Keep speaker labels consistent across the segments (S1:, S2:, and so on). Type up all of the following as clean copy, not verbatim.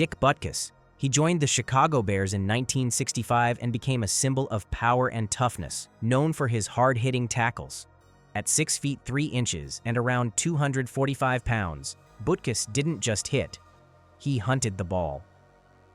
S1: Dick Butkus. He joined the Chicago Bears in 1965 and became a symbol of power and toughness, known for his hard-hitting tackles. At 6 feet 3 inches and around 245 pounds, Butkus didn't just hit, he hunted the ball.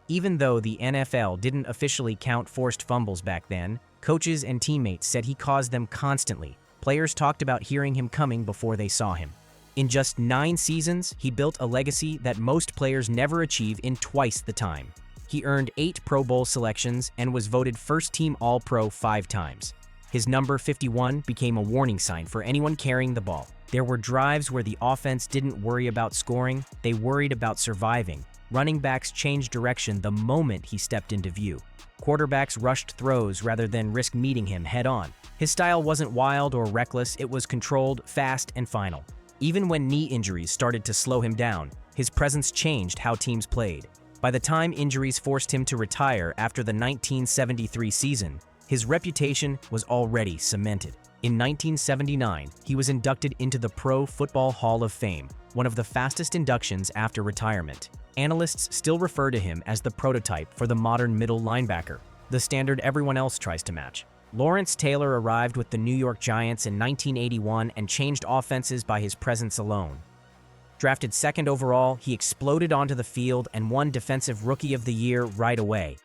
S1: Even though the NFL didn't officially count forced fumbles back then, coaches and teammates said he caused them constantly. Players talked about hearing him coming before they saw him. In just 9 seasons, he built a legacy that most players never achieve in twice the time. He earned 8 Pro Bowl selections and was voted first-team All-Pro 5 times. His number 51 became a warning sign for anyone carrying the ball. There were drives where the offense didn't worry about scoring, they worried about surviving. Running backs changed direction the moment he stepped into view. Quarterbacks rushed throws rather than risk meeting him head-on. His style wasn't wild or reckless, it was controlled, fast, and final. Even when knee injuries started to slow him down, his presence changed how teams played. By the time injuries forced him to retire after the 1973 season, his reputation was already cemented. In 1979, he was inducted into the Pro Football Hall of Fame, one of the fastest inductions after retirement. Analysts still refer to him as the prototype for the modern middle linebacker, the standard everyone else tries to match. Lawrence Taylor arrived with the New York Giants in 1981 and changed offenses by his presence alone. Drafted 2nd overall, he exploded onto the field and won Defensive Rookie of the Year right away.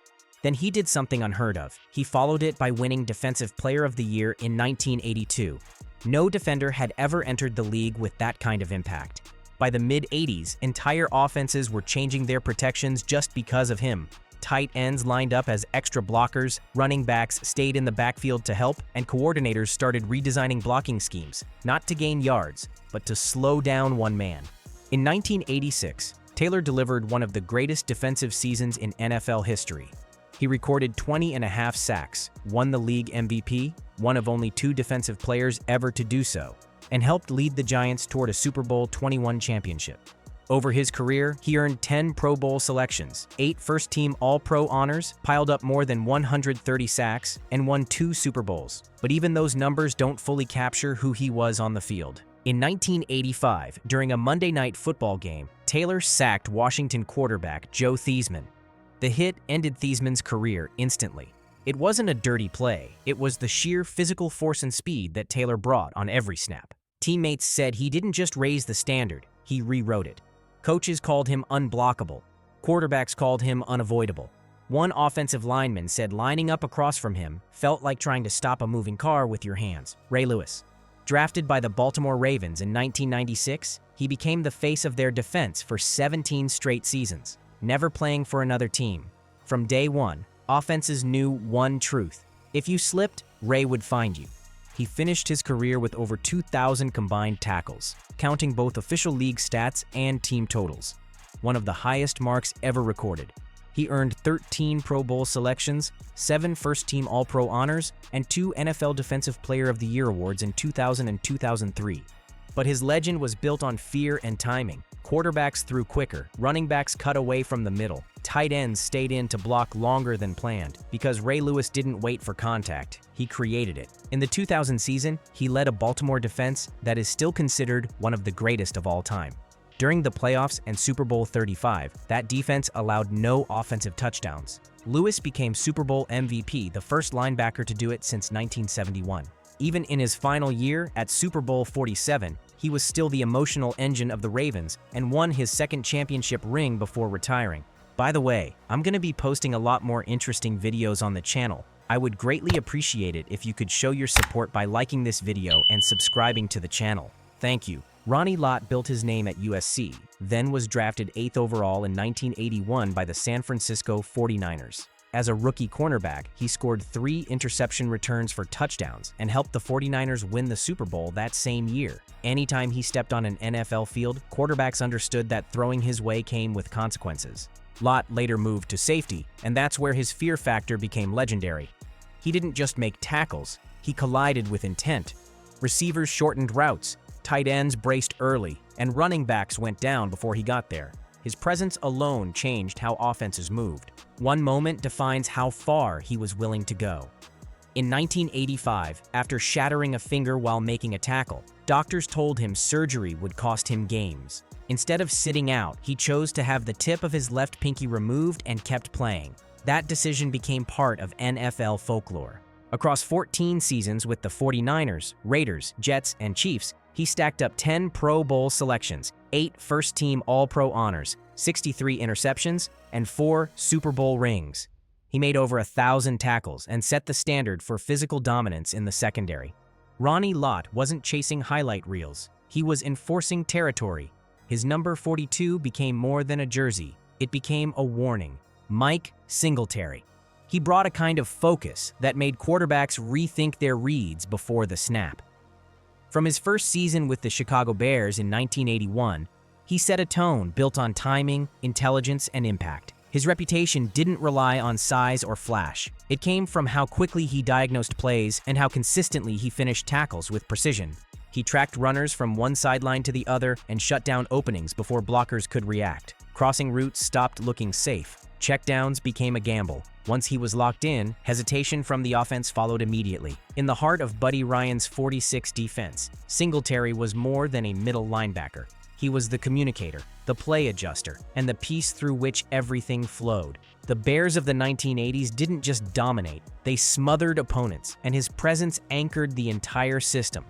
S1: Then he did something unheard of. He followed it by winning Defensive Player of the Year in 1982. No defender had ever entered the league with that kind of impact. By the mid-80s, entire offenses were changing their protections just because of him. Tight ends lined up as extra blockers, running backs stayed in the backfield to help, and coordinators started redesigning blocking schemes, not to gain yards, but to slow down one man. In 1986, Taylor delivered one of the greatest defensive seasons in NFL history. He recorded 20.5 sacks, won the league MVP, one of only 2 defensive players ever to do so, and helped lead the Giants toward a Super Bowl 21 championship. Over his career, he earned 10 Pro Bowl selections, 8 first-team All-Pro honors, piled up more than 130 sacks, and won 2 Super Bowls. But even those numbers don't fully capture who he was on the field. In 1985, during a Monday Night Football game, Taylor sacked Washington quarterback Joe Theismann. The hit ended Theismann's career instantly. It wasn't a dirty play, it was the sheer physical force and speed that Taylor brought on every snap. Teammates said he didn't just raise the standard, he rewrote it. Coaches called him unblockable. Quarterbacks called him unavoidable. One offensive lineman said lining up across from him felt like trying to stop a moving car with your hands. Ray Lewis. Drafted by the Baltimore Ravens in 1996, he became the face of their defense for 17 straight seasons, never playing for another team. From day one, offenses knew one truth. If you slipped, Ray would find you. He finished his career with over 2,000 combined tackles, counting both official league stats and team totals, one of the highest marks ever recorded. He earned 13 Pro Bowl selections, 7 first-team All-Pro honors, and 2 NFL Defensive Player of the Year awards in 2000 and 2003. But his legend was built on fear and timing. Quarterbacks threw quicker, running backs cut away from the middle, tight ends stayed in to block longer than planned. Because Ray Lewis didn't wait for contact, he created it. In the 2000 season, he led a Baltimore defense that is still considered one of the greatest of all time. During the playoffs and Super Bowl 35, that defense allowed no offensive touchdowns. Lewis became Super Bowl MVP, the first linebacker to do it since 1971. Even in his final year at Super Bowl 47, he was still the emotional engine of the Ravens and won his 2nd championship ring before retiring. By the way, I'm going to be posting a lot more interesting videos on the channel. I would greatly appreciate it if you could show your support by liking this video and subscribing to the channel. Thank you. Ronnie Lott built his name at USC, then was drafted 8th overall in 1981 by the San Francisco 49ers. As a rookie cornerback, he scored 3 interception returns for touchdowns and helped the 49ers win the Super Bowl that same year. Anytime he stepped on an NFL field, quarterbacks understood that throwing his way came with consequences. Lott later moved to safety, and that's where his fear factor became legendary. He didn't just make tackles, he collided with intent. Receivers shortened routes, tight ends braced early, and running backs went down before he got there. His presence alone changed how offenses moved. One moment defines how far he was willing to go. In 1985, after shattering a finger while making a tackle, doctors told him surgery would cost him games. Instead of sitting out, he chose to have the tip of his left pinky removed and kept playing. That decision became part of NFL folklore. Across 14 seasons with the 49ers, Raiders, Jets, and Chiefs, he stacked up 10 Pro Bowl selections, 8 first-team All-Pro honors, 63 interceptions, and 4 Super Bowl rings. He made over 1,000 tackles and set the standard for physical dominance in the secondary. Ronnie Lott wasn't chasing highlight reels. He was enforcing territory. His number 42 became more than a jersey. It became a warning. Mike Singletary. He brought a kind of focus that made quarterbacks rethink their reads before the snap. From his first season with the Chicago Bears in 1981, he set a tone built on timing, intelligence, and impact. His reputation didn't rely on size or flash. It came from how quickly he diagnosed plays and how consistently he finished tackles with precision. He tracked runners from one sideline to the other and shut down openings before blockers could react. Crossing routes stopped looking safe. Checkdowns became a gamble. Once he was locked in, hesitation from the offense followed immediately. In the heart of Buddy Ryan's 46 defense, Singletary was more than a middle linebacker. He was the communicator, the play adjuster, and the piece through which everything flowed. The Bears of the 1980s didn't just dominate, they smothered opponents, and his presence anchored the entire system.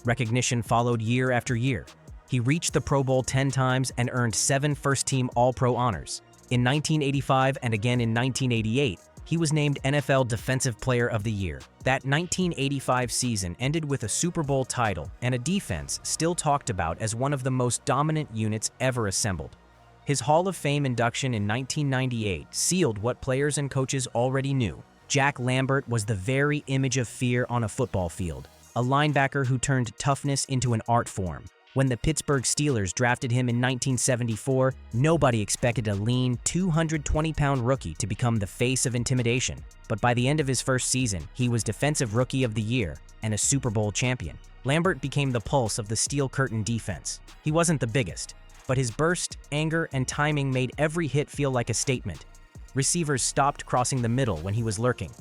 S1: Recognition followed year after year. He reached the Pro Bowl 10 times and earned 7 first-team All-Pro honors. In 1985 and again in 1988, he was named NFL Defensive Player of the Year. That 1985 season ended with a Super Bowl title and a defense still talked about as one of the most dominant units ever assembled. His Hall of Fame induction in 1998 sealed what players and coaches already knew. Jack Lambert was the very image of fear on a football field, a linebacker who turned toughness into an art form. When the Pittsburgh Steelers drafted him in 1974, nobody expected a lean, 220-pound rookie to become the face of intimidation. But by the end of his first season, he was Defensive Rookie of the Year and a Super Bowl champion. Lambert became the pulse of the Steel Curtain defense. He wasn't the biggest, but his burst, anger, and timing made every hit feel like a statement. Receivers stopped crossing the middle when he was lurking.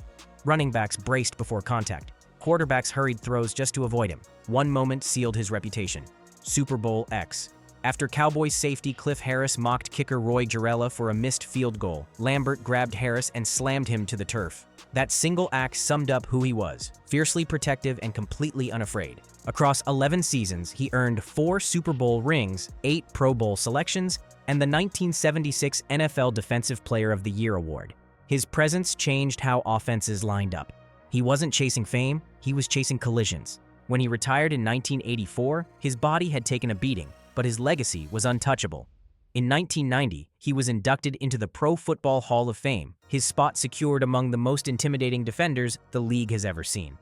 S1: Running backs braced before contact. Quarterbacks hurried throws just to avoid him. One moment sealed his reputation. Super Bowl X. After Cowboys safety Cliff Harris mocked kicker Roy Gerela for a missed field goal, Lambert grabbed Harris and slammed him to the turf. That single act summed up who he was, fiercely protective and completely unafraid. Across 11 seasons, he earned 4 Super Bowl rings, 8 Pro Bowl selections, and the 1976 NFL Defensive Player of the Year award. His presence changed how offenses lined up. He wasn't chasing fame, he was chasing collisions. When he retired in 1984, his body had taken a beating, but his legacy was untouchable. In 1990, he was inducted into the Pro Football Hall of Fame, his spot secured among the most intimidating defenders the league has ever seen.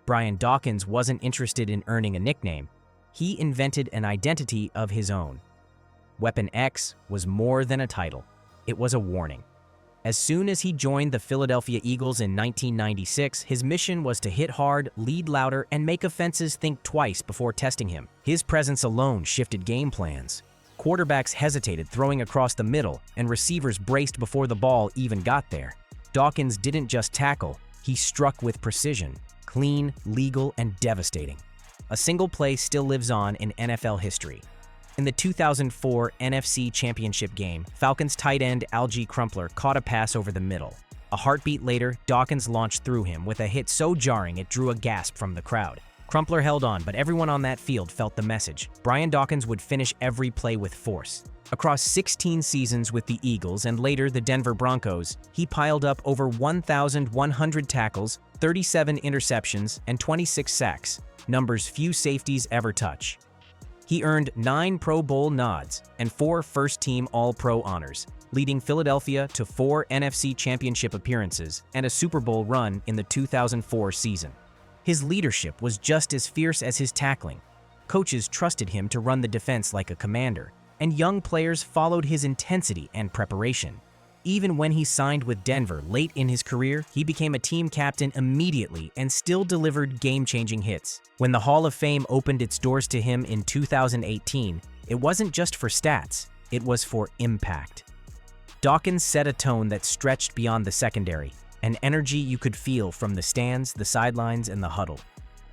S1: Brian Dawkins wasn't interested in earning a nickname. He invented an identity of his own. Weapon X was more than a title. It was a warning. As soon as he joined the Philadelphia Eagles in 1996, his mission was to hit hard, lead louder, and make offenses think twice before testing him. His presence alone shifted game plans. Quarterbacks hesitated throwing across the middle, and receivers braced before the ball even got there. Dawkins didn't just tackle, he struck with precision, clean, legal, and devastating. A single play still lives on in NFL history. In the 2004 NFC Championship game, Falcons tight end Algie Crumpler caught a pass over the middle. A heartbeat later, Dawkins launched through him with a hit so jarring it drew a gasp from the crowd. Crumpler held on, but everyone on that field felt the message. Brian Dawkins would finish every play with force. Across 16 seasons with the Eagles and later the Denver Broncos, he piled up over 1,100 tackles, 37 interceptions, and 26 sacks, numbers few safeties ever touch. He earned 9 Pro Bowl nods and 4 first-team All-Pro honors, leading Philadelphia to 4 NFC Championship appearances and a Super Bowl run in the 2004 season. His leadership was just as fierce as his tackling. Coaches trusted him to run the defense like a commander, and young players followed his intensity and preparation. Even when he signed with Denver late in his career, he became a team captain immediately and still delivered game-changing hits. When the Hall of Fame opened its doors to him in 2018, it wasn't just for stats, it was for impact. Dawkins set a tone that stretched beyond the secondary, an energy you could feel from the stands, the sidelines, and the huddle.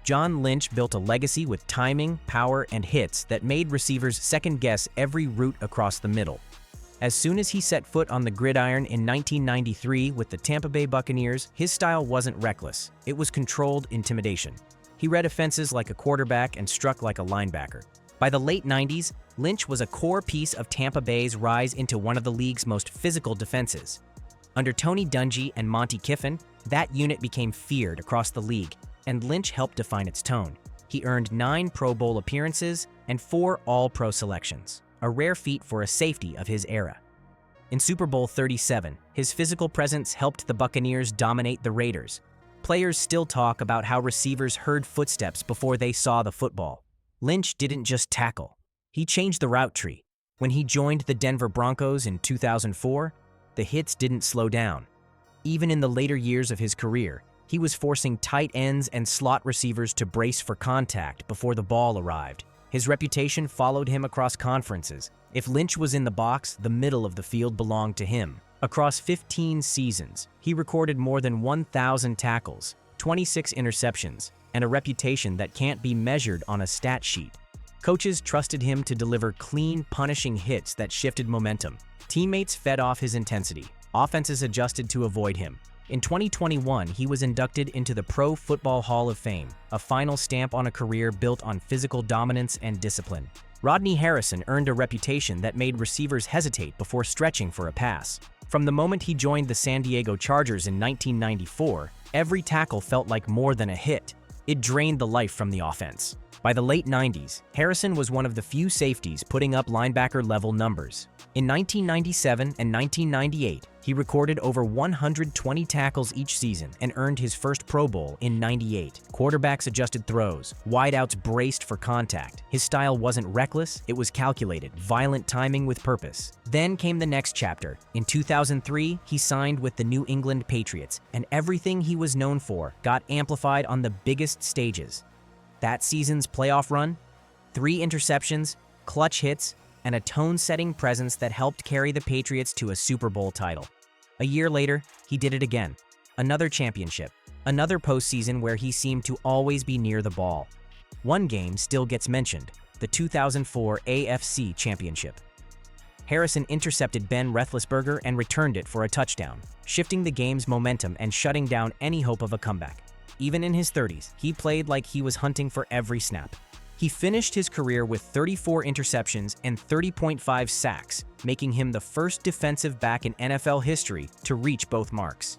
S1: John Lynch built a legacy with timing, power, and hits that made receivers second-guess every route across the middle. As soon as he set foot on the gridiron in 1993 with the Tampa Bay Buccaneers, his style wasn't reckless. It was controlled intimidation. He read offenses like a quarterback and struck like a linebacker. By the late 90s, Lynch was a core piece of Tampa Bay's rise into one of the league's most physical defenses. Under Tony Dungy and Monty Kiffin, that unit became feared across the league, and Lynch helped define its tone. He earned 9 Pro Bowl appearances and 4 All-Pro selections, a rare feat for a safety of his era. In Super Bowl 37, his physical presence helped the Buccaneers dominate the Raiders. Players still talk about how receivers heard footsteps before they saw the football. Lynch didn't just tackle. He changed the route tree. When he joined the Denver Broncos in 2004, the hits didn't slow down. Even in the later years of his career, he was forcing tight ends and slot receivers to brace for contact before the ball arrived. His reputation followed him across conferences. If Lynch was in the box, the middle of the field belonged to him. Across 15 seasons, he recorded more than 1,000 tackles, 26 interceptions, and a reputation that can't be measured on a stat sheet. Coaches trusted him to deliver clean, punishing hits that shifted momentum. Teammates fed off his intensity. Offenses adjusted to avoid him. In 2021, he was inducted into the Pro Football Hall of Fame, a final stamp on a career built on physical dominance and discipline. Rodney Harrison earned a reputation that made receivers hesitate before stretching for a pass. From the moment he joined the San Diego Chargers in 1994, every tackle felt like more than a hit. It drained the life from the offense. By the late 90s, Harrison was one of the few safeties putting up linebacker-level numbers. In 1997 and 1998, he recorded over 120 tackles each season and earned his first Pro Bowl in '98. Quarterbacks adjusted throws, wideouts braced for contact. His style wasn't reckless, it was calculated, violent timing with purpose. Then came the next chapter. In 2003, he signed with the New England Patriots, and everything he was known for got amplified on the biggest stages. That season's playoff run, 3 interceptions, clutch hits, and a tone-setting presence that helped carry the Patriots to a Super Bowl title. A year later, he did it again. Another championship, another postseason where he seemed to always be near the ball. One game still gets mentioned, the 2004 AFC Championship. Harrison intercepted Ben Roethlisberger and returned it for a touchdown, shifting the game's momentum and shutting down any hope of a comeback. Even in his 30s, he played like he was hunting for every snap. He finished his career with 34 interceptions and 30.5 sacks, making him the first defensive back in NFL history to reach both marks.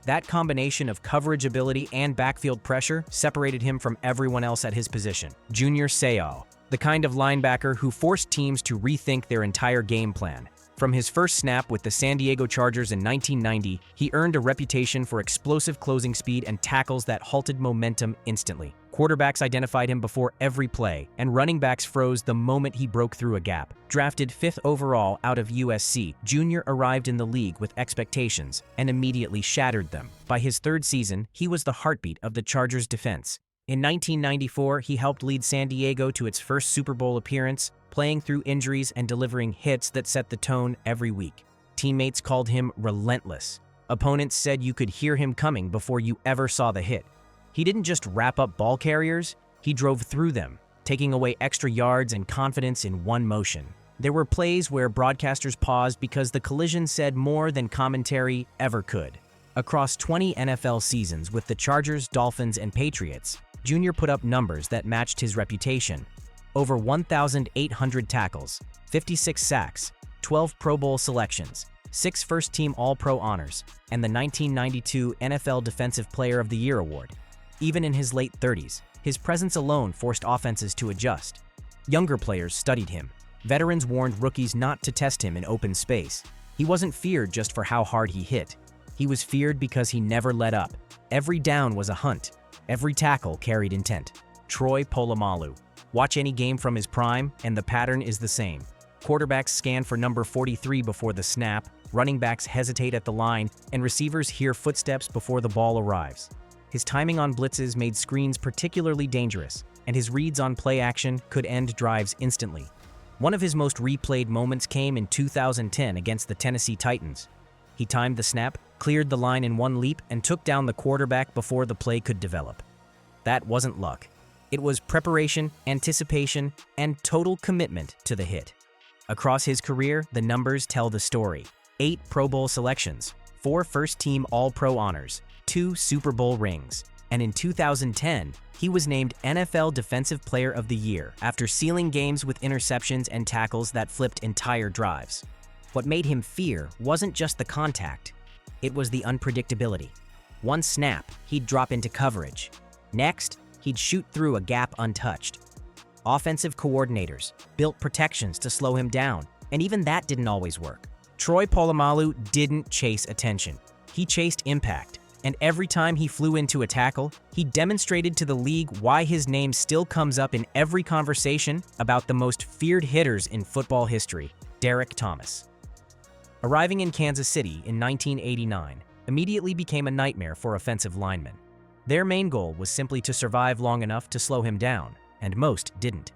S1: That combination of coverage ability and backfield pressure separated him from everyone else at his position. Junior Seau, the kind of linebacker who forced teams to rethink their entire game plan. From his first snap with the San Diego Chargers in 1990, he earned a reputation for explosive closing speed and tackles that halted momentum instantly. Quarterbacks identified him before every play, and running backs froze the moment he broke through a gap. Drafted 5th overall out of USC, Junior arrived in the league with expectations and immediately shattered them. By his 3rd season, he was the heartbeat of the Chargers' defense. In 1994, he helped lead San Diego to its first Super Bowl appearance, playing through injuries and delivering hits that set the tone every week. Teammates called him relentless. Opponents said you could hear him coming before you ever saw the hit. He didn't just wrap up ball carriers, he drove through them, taking away extra yards and confidence in one motion. There were plays where broadcasters paused because the collision said more than commentary ever could. Across 20 NFL seasons with the Chargers, Dolphins, and Patriots, Junior put up numbers that matched his reputation. Over 1,800 tackles, 56 sacks, 12 Pro Bowl selections, 6 first-team All-Pro honors, and the 1992 NFL Defensive Player of the Year award. Even in his late 30s, his presence alone forced offenses to adjust. Younger players studied him. Veterans warned rookies not to test him in open space. He wasn't feared just for how hard he hit. He was feared because he never let up. Every down was a hunt. Every tackle carried intent. Troy Polamalu. Watch any game from his prime, and the pattern is the same. Quarterbacks scan for number 43 before the snap, running backs hesitate at the line, and receivers hear footsteps before the ball arrives. His timing on blitzes made screens particularly dangerous, and his reads on play action could end drives instantly. One of his most replayed moments came in 2010 against the Tennessee Titans. He timed the snap, cleared the line in one leap, and took down the quarterback before the play could develop. That wasn't luck. It was preparation, anticipation, and total commitment to the hit. Across his career, the numbers tell the story. 8 Pro Bowl selections, 4 first-team All-Pro honors, 2 Super Bowl rings, and in 2010, he was named NFL Defensive Player of the Year after sealing games with interceptions and tackles that flipped entire drives. What made him fear wasn't just the contact, it was the unpredictability. One snap, he'd drop into coverage. Next, he'd shoot through a gap untouched. Offensive coordinators built protections to slow him down, and even that didn't always work. Troy Polamalu didn't chase attention. He chased impact, and every time he flew into a tackle, he demonstrated to the league why his name still comes up in every conversation about the most feared hitters in football history, Derek Thomas. Arriving in Kansas City in 1989 immediately became a nightmare for offensive linemen. Their main goal was simply to survive long enough to slow him down, and most didn't.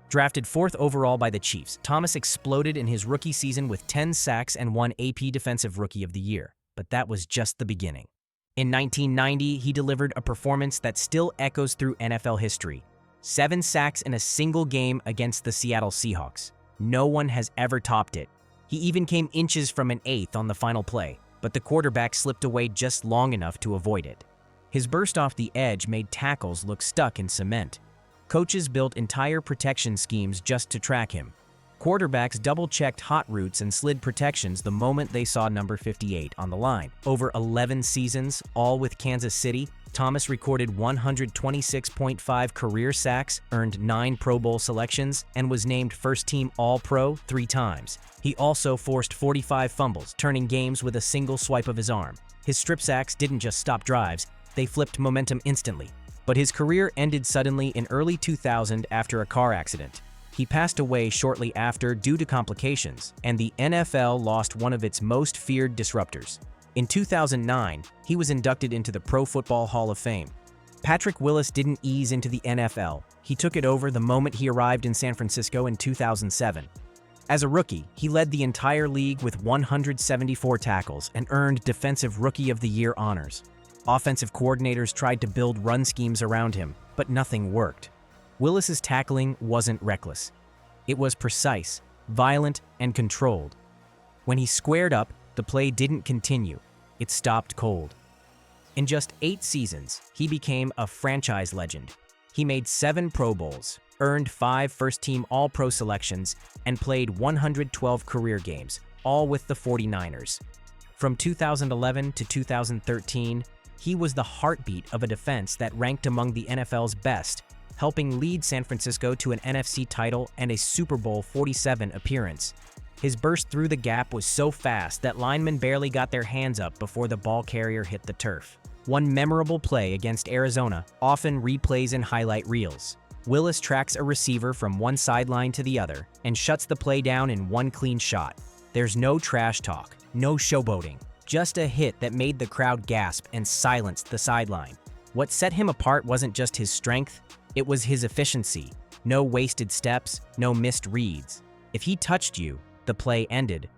S1: Drafted 4th overall by the Chiefs, Thomas exploded in his rookie season with 10 sacks and won AP Defensive Rookie of the Year, but that was just the beginning. In 1990, he delivered a performance that still echoes through NFL history. 7 sacks in a single game against the Seattle Seahawks. No one has ever topped it. He even came inches from an 8th on the final play, but the quarterback slipped away just long enough to avoid it. His burst off the edge made tackles look stuck in cement. Coaches built entire protection schemes just to track him. Quarterbacks double-checked hot routes and slid protections the moment they saw number 58 on the line. Over 11 seasons, all with Kansas City, Thomas recorded 126.5 career sacks, earned 9 Pro Bowl selections, and was named first-team All-Pro 3 times. He also forced 45 fumbles, turning games with a single swipe of his arm. His strip sacks didn't just stop drives, they flipped momentum instantly. But his career ended suddenly in early 2000 after a car accident. He passed away shortly after due to complications, and the NFL lost one of its most feared disruptors. In 2009, he was inducted into the Pro Football Hall of Fame. Patrick Willis didn't ease into the NFL. He took it over the moment he arrived in San Francisco in 2007. As a rookie, he led the entire league with 174 tackles and earned Defensive Rookie of the Year honors. Offensive coordinators tried to build run schemes around him, but nothing worked. Willis's tackling wasn't reckless. It was precise, violent, and controlled. When he squared up, the play didn't continue. It stopped cold. In just 8 seasons, he became a franchise legend. He made 7 Pro Bowls, earned 5 first-team All-Pro selections, and played 112 career games, all with the 49ers. From 2011 to 2013, he was the heartbeat of a defense that ranked among the NFL's best, helping lead San Francisco to an NFC title and a Super Bowl 47 appearance. His burst through the gap was so fast that linemen barely got their hands up before the ball carrier hit the turf. One memorable play against Arizona often replays in highlight reels. Willis tracks a receiver from one sideline to the other and shuts the play down in one clean shot. There's no trash talk, no showboating, just a hit that made the crowd gasp and silenced the sideline. What set him apart wasn't just his strength, it was his efficiency. No wasted steps, no missed reads. If he touched you, the play ended.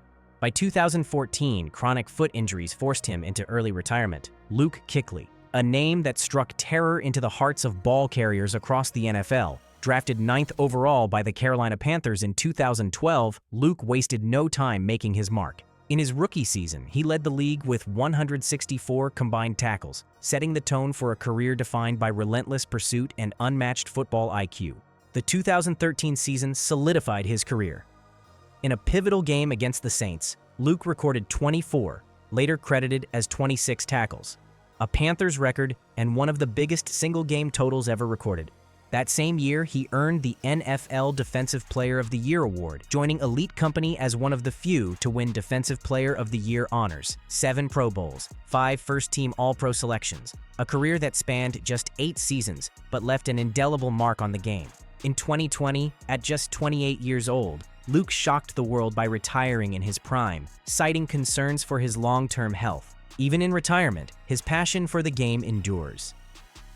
S1: By 2014, chronic foot injuries forced him into early retirement. Luke Kuechly, a name that struck terror into the hearts of ball carriers across the NFL. Drafted 9th overall by the Carolina Panthers in 2012, Luke wasted no time making his mark. In his rookie season, he led the league with 164 combined tackles, setting the tone for a career defined by relentless pursuit and unmatched football IQ. The 2013 season solidified his career. In a pivotal game against the Saints, Luke recorded 24, later credited as 26 tackles, a Panthers record and one of the biggest single-game totals ever recorded. That same year, he earned the NFL Defensive Player of the Year award, joining elite company as one of the few to win Defensive Player of the Year honors, 7 Pro Bowls, 5 first-team All-Pro selections, a career that spanned just 8 seasons but left an indelible mark on the game. In 2020, at just 28 years old, Luke shocked the world by retiring in his prime, citing concerns for his long-term health. Even in retirement, his passion for the game endures.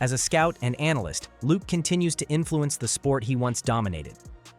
S1: As a scout and analyst, Luke continues to influence the sport he once dominated.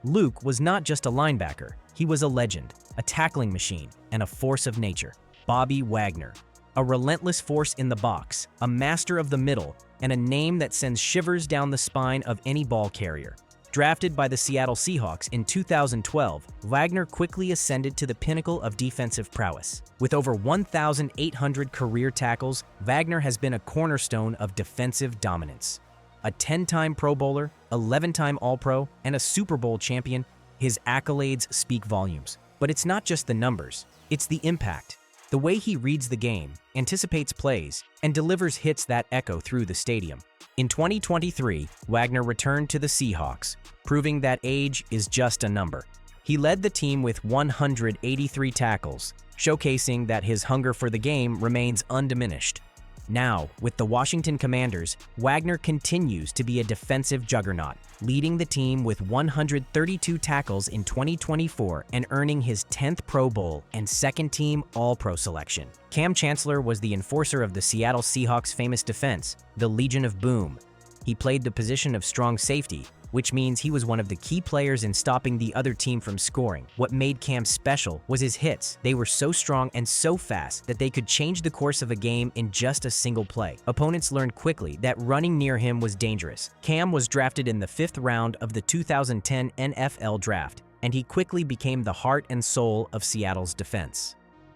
S1: Luke was not just a linebacker, he was a legend, a tackling machine, and a force of nature. Bobby Wagner, a relentless force in the box, a master of the middle, and a name that sends shivers down the spine of any ball carrier. Drafted by the Seattle Seahawks in 2012, Wagner quickly ascended to the pinnacle of defensive prowess. With over 1,800 career tackles, Wagner has been a cornerstone of defensive dominance. A 10-time Pro Bowler, 11-time All-Pro, and a Super Bowl champion, his accolades speak volumes. But it's not just the numbers, it's the impact. The way he reads the game, anticipates plays, and delivers hits that echo through the stadium. In 2023, Wagner returned to the Seahawks, proving that age is just a number. He led the team with 183 tackles, showcasing that his hunger for the game remains undiminished. Now, with the Washington Commanders, Wagner continues to be a defensive juggernaut, leading the team with 132 tackles in 2024 and earning his 10th Pro Bowl and second-team All-Pro selection. Kam Chancellor was the enforcer of the Seattle Seahawks' famous defense, the Legion of Boom. He played the position of strong safety, which means he was one of the key players in stopping the other team from scoring. What made Kam special was his hits. They were so strong and so fast that they could change the course of a game in just a single play. Opponents learned quickly that running near him was dangerous. Kam was drafted in the 5th round of the 2010 NFL Draft, and he quickly became the heart and soul of Seattle's defense.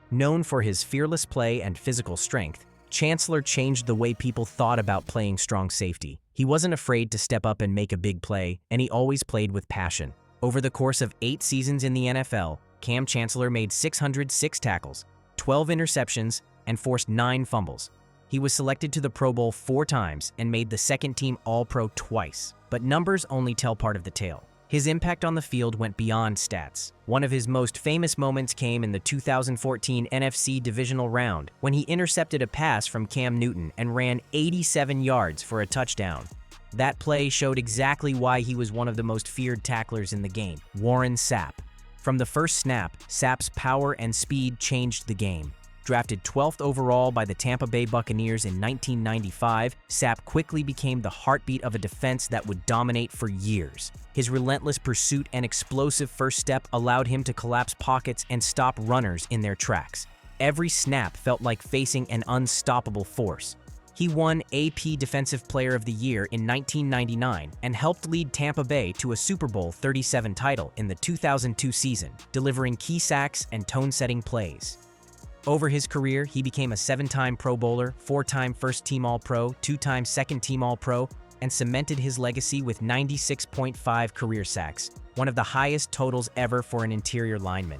S1: Known for his fearless play and physical strength, Chancellor changed the way people thought about playing strong safety. He wasn't afraid to step up and make a big play, and he always played with passion. Over the course of 8 seasons in the NFL, Kam Chancellor made 606 tackles, 12 interceptions, and forced 9 fumbles. He was selected to the Pro Bowl 4 times and made the second-team All-Pro twice. But numbers only tell part of the tale. His impact on the field went beyond stats. One of his most famous moments came in the 2014 NFC Divisional Round when he intercepted a pass from Cam Newton and ran 87 yards for a touchdown. That play showed exactly why he was one of the most feared tacklers in the game, Warren Sapp. From the first snap, Sapp's power and speed changed the game. Drafted 12th overall by the Tampa Bay Buccaneers in 1995, Sapp quickly became the heartbeat of a defense that would dominate for years. His relentless pursuit and explosive first step allowed him to collapse pockets and stop runners in their tracks. Every snap felt like facing an unstoppable force. He won AP Defensive Player of the Year in 1999 and helped lead Tampa Bay to a Super Bowl 37 title in the 2002 season, delivering key sacks and tone-setting plays. Over his career, he became a 7-time Pro Bowler, 4-time First-Team All-Pro, 2-time Second-Team All-Pro, and cemented his legacy with 96.5 career sacks, one of the highest totals ever for an interior lineman.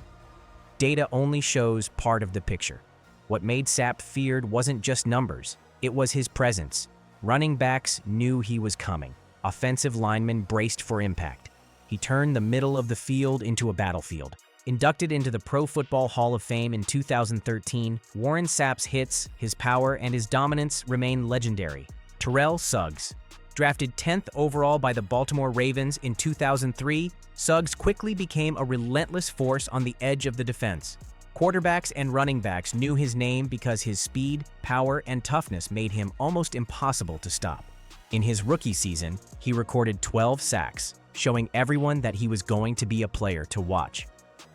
S1: Data only shows part of the picture. What made Sapp feared wasn't just numbers, it was his presence. Running backs knew he was coming. Offensive linemen braced for impact. He turned the middle of the field into a battlefield. Inducted into the Pro Football Hall of Fame in 2013, Warren Sapp's hits, his power, and his dominance remain legendary. Terrell Suggs. Drafted 10th overall by the Baltimore Ravens in 2003, Suggs quickly became a relentless force on the edge of the defense. Quarterbacks and running backs knew his name because his speed, power, and toughness made him almost impossible to stop. In his rookie season, he recorded 12 sacks, showing everyone that he was going to be a player to watch.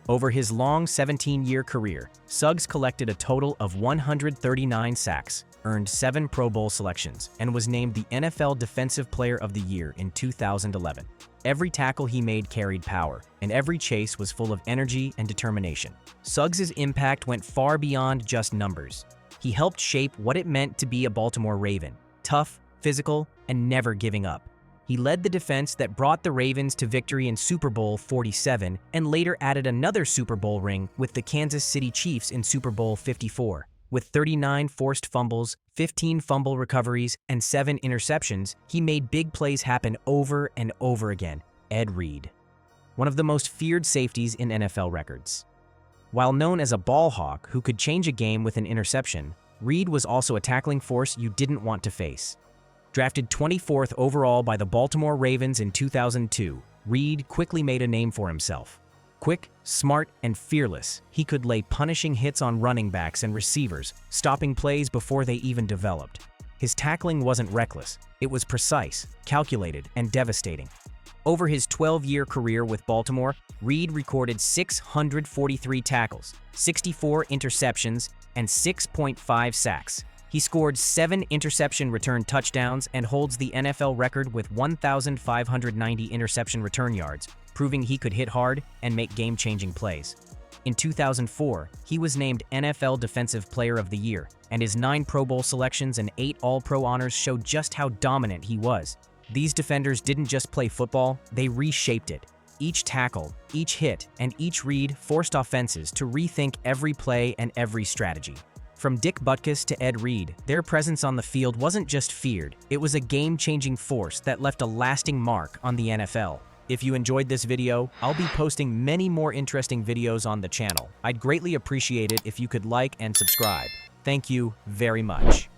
S1: Over his long 17-year career, Suggs collected a total of 139 sacks, earned 7 Pro Bowl selections, and was named the NFL Defensive Player of the Year in 2011. Every tackle he made carried power, and every chase was full of energy and determination. Suggs' impact went far beyond just numbers. He helped shape what it meant to be a Baltimore Raven, tough, physical, and never giving up. He led the defense that brought the Ravens to victory in Super Bowl 47 and later added another Super Bowl ring with the Kansas City Chiefs in Super Bowl 54. With 39 forced fumbles, 15 fumble recoveries, and 7 interceptions, he made big plays happen over and over again. Ed Reed, one of the most feared safeties in NFL records. While known as a ball hawk who could change a game with an interception, Reed was also a tackling force you didn't want to face. Drafted 24th overall by the Baltimore Ravens in 2002, Reed quickly made a name for himself. Quick, smart, and fearless, he could lay punishing hits on running backs and receivers, stopping plays before they even developed. His tackling wasn't reckless, it was precise, calculated, and devastating. Over his 12-year career with Baltimore, Reed recorded 643 tackles, 64 interceptions, and 6.5 sacks. He scored 7 interception return touchdowns and holds the NFL record with 1,590 interception return yards, proving he could hit hard and make game-changing plays. In 2004, he was named NFL Defensive Player of the Year, and his 9 Pro Bowl selections and 8 All-Pro honors showed just how dominant he was. These defenders didn't just play football, they reshaped it. Each tackle, each hit, and each read forced offenses to rethink every play and every strategy. From Dick Butkus to Ed Reed, their presence on the field wasn't just feared, it was a game-changing force that left a lasting mark on the NFL. If you enjoyed this video, I'll be posting many more interesting videos on the channel. I'd greatly appreciate it if you could like and subscribe. Thank you very much.